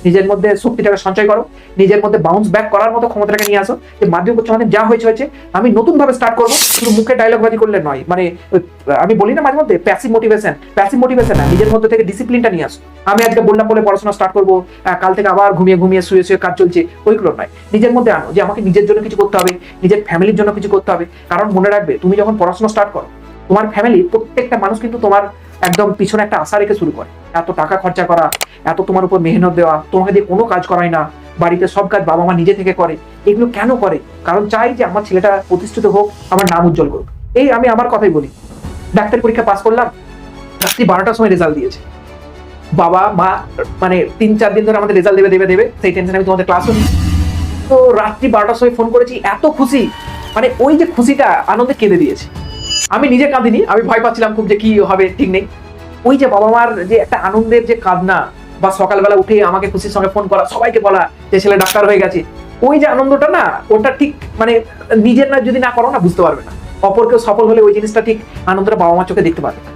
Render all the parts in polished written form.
নিজের মধ্যে শক্তিটাকে সঞ্চয় করো, নিজের মধ্যে বাউন্স ব্যাক করার মতো ক্ষমতাটাকে নিয়ে আসো যে মাধ্যমিক উচ্চ মাধ্যমিক যা হয়েছে হয়েছে, আমি নতুন ভাবে স্টার্ট করবো। শুধু মুখে ডায়লগবাজি করলে নয়, মানে আমি বলি না মাঝে মধ্যে প্যাসিভ মোটিভেশন না, নিজের মধ্যে থেকে ডিসিপ্লিনটা নিয়ে আসো। আমি আজকে বললাম বলে পড়াশোনা স্টার্ট করবো, কাল থেকে আবার ঘুমিয়ে ঘুমিয়ে শুয়ে শুয়ে কাজ চলছে, ওইগুলো নয়। নিজের মধ্যে আনো যে আমাকে নিজের জন্য কিছু করতে হবে, নিজের ফ্যামিলির জন্য কিছু করতে হবে। কারণ মনে রাখবে, তুমি যখন পড়াশোনা স্টার্ট করো, তোমার ফ্যামিলি প্রত্যেকটা মানুষ কিন্তু তোমার একদম পিছনে একটা আশা রেখে শুরু করে। এত টাকা খরচা করা, এত তোমার উপর মেহনত দেওয়া, তোমাকে দিয়ে কোনো কাজ করায় না, বাড়িতে সব কাজ বাবা মা নিজে থেকে করে। এগুলো কেন করে? কারণ চাই যে আমার ছেলেটা প্রতিষ্ঠিত হোক, আমার নাম উজ্জ্বল করুক। এই আমি আমার কথাই বলি, ডাক্তারি পরীক্ষা পাস করলাম, রাত্রি 12টার সময় রেজাল্ট দিয়েছে। বাবা মা মানে 3-4 দিন ধরে আমাদের রেজাল্ট দেবে, সেই টেনশনে আমি তোমাদের ক্লাসও নিই। তো রাত্রি 12টার সময় ফোন করেছি, এত খুশি, মানে ওই যে খুশিটা আনন্দে কেঁদে দিয়েছে। আমি নিজে কাঁদিনি, আমি ভয় পাচ্ছিলাম খুব যে কি হবে ঠিক নেই। ওই যে বাবা মার যে একটা আনন্দের যে কাঁদনা, বা সকালবেলা উঠে আমাকে খুশির সঙ্গে ফোন করা, সবাইকে বলা যে ছেলে ডাক্তার হয়ে গেছে, ওই যে আনন্দটা না, ওটা ঠিক মানে নিজের না যদি না করো না, বুঝতে পারবে না। অপর কেউ সফল হলে ওই জিনিসটা ঠিক আনন্দটা বাবা মার চোখে দেখতে পারবে না।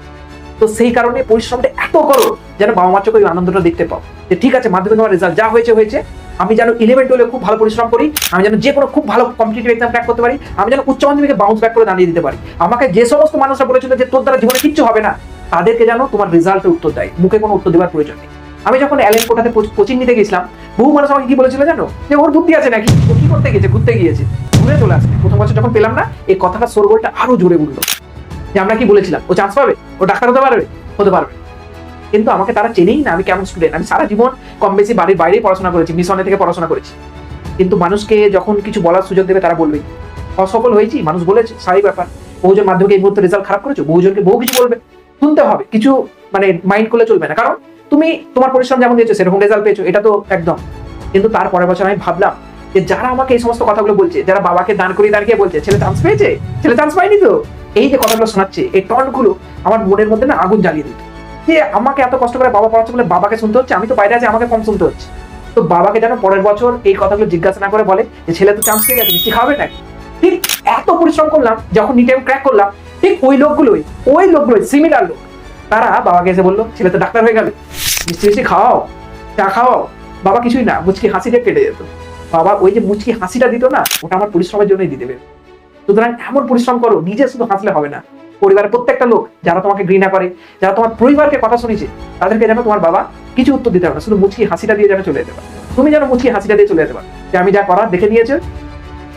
তো সেই কারণে পরিশ্রমটা এত করো যেন বাবা মার চোখে ওই আনন্দটা দেখতে পাও, যে ঠিক আছে মাধ্যমিক আমার রেজাল্ট যা হয়েছে হয়েছে, আমি যেন 11-12 খুব ভালো পরিশ্রম করি, আমি যেন যে কোনো খুব ভালো কম্পিটিটিভ এক্সাম ক্র্যাক করতে পারি, আমি যেন উচ্চ মাধ্যমিকে বাউন্স ব্যাক করে দাঁড়িয়ে দিতে পারি। আমাকে যে সমস্ত মানুষরা বলেছিল যে তোর দ্বারা জীবনে কিচ্ছু হবে না, তাদেরকে যেন তোমার রেজাল্টের উত্তর দেয়, মুখে কোনো উত্তর দেওয়ার প্রয়োজন নেই। আমি যখন অ্যালেন কোটাতে কোচিং নিতে গেছিলাম, বহু মানুষ আমাকে কি বলেছিল জানো, যে ওর বুদ্ধি আছে নাকি, ও কি করতে গেছে, ঘুরতে গিয়েছে, ঘুরে চলে আসে। প্রথম বছর যখন পেলাম না, এই কথাটা শোরগোলটা আরো জোরে উঠলো যে আমরা কি বলেছিলাম, ও চান্স পাবে, ও ডাক্তার হতে পারবে। কিন্তু আমাকে তারা চেনেই না আমি কেমন স্টুডেন্ট। আমি সারা জীবন কম বেশি বাড়ির বাইরেই পড়াশোনা করেছি, মিশনে থেকে পড়াশোনা করেছি। কিন্তু মানুষকে যখন কিছু বলার সুযোগ দেবে তারা বলবেই। অসফল হয়েছি, মানুষ বলেছে, স্বাভাবিক ব্যাপার। বহুজন মাধ্যমিক এই মুহূর্তে রেজাল্ট খারাপ করেছো, বহুজনকে বহু কিছু বলবে, শুনতে হবে, কিছু মানে মাইন্ড করলে চলবে না। কারণ তুমি তোমার পরিশ্রম যেমন দিয়েছো সেরকম রেজাল্ট পেয়েছো, এটা তো একদম। কিন্তু তার পরের বছর আমি ভাবলাম যে যারা আমাকে এই সমস্ত কথাগুলো বলছে, যারা বাবাকে দান করিয়ে দাঁড়িয়ে বলছে ছেলে চান্স পেয়েছে, ছেলে চান্স পায়নি তো, এই যে কথাগুলো শোনাচ্ছে, এই টনগুলো আমার মনের মধ্যে না আগুন জ্বালিয়ে দিত। যে আমাকে এত কষ্ট করে বাবা পড়াচ্ছে বলে বাবাকে শুনতে হচ্ছে, আমি তো বাইরে আছি, আমাকে কম শুনতে হচ্ছে। তো বাবাকে যেন পরের বছর এই কথাগুলো জিজ্ঞাসা না করে বলে যে ছেলে তো চান্স পেয়ে গেছে, মিষ্টি খাওয়াবে নাকি। ঠিক এত পরিশ্রম করলাম, যখন নিট টাইম ক্র্যাক করলাম, ঠিক ওই লোকগুলোই সিমিলার লোক, তারা বাবাকে এসে বললো ছেলে তো ডাক্তার হয়ে গেল, মিষ্টি মিষ্টি খাওয়াও, চা খাওয়াও। বাবা কিছুই না, মুচকি হাসিটা কেটে যেত। বাবা ওই যে মুচকি হাসিটা দিত না, ওটা আমার পরিশ্রমের জন্যই দিতে দেবে। সুতরাং এমন পরিশ্রম করো, নিজে শুধু হাসলে হবে না, পরিবারের প্রত্যেকটা লোক যারা তোমাকে ঘৃণা করে, যারা তোমার পরিবারকে কথা শুনেছে, তাদেরকে যেন তোমার বাবা কিছু উত্তর দিতে হবে না, শুধু মুচকি হাসিটা দিয়ে যেন চলে যেতে পারে। তুমি যেন মুচকি হাসিটা দিয়ে চলে যেতে পারো যে আমি যা করার দেখে নিয়েছে,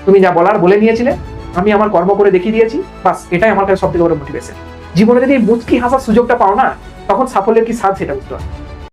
তুমি যা বলার বলে নিয়েছিলে, আমি আমার কর্ম করে দেখিয়ে দিয়েছি, বাস এটাই আমার কাছে সব থেকে বড় মোটিভেশন। জীবনে যদি মুচকি হাসার সুযোগটা পাও না, তখন সাফল্যের কি স্বাদ সেটা বুঝতে পারো।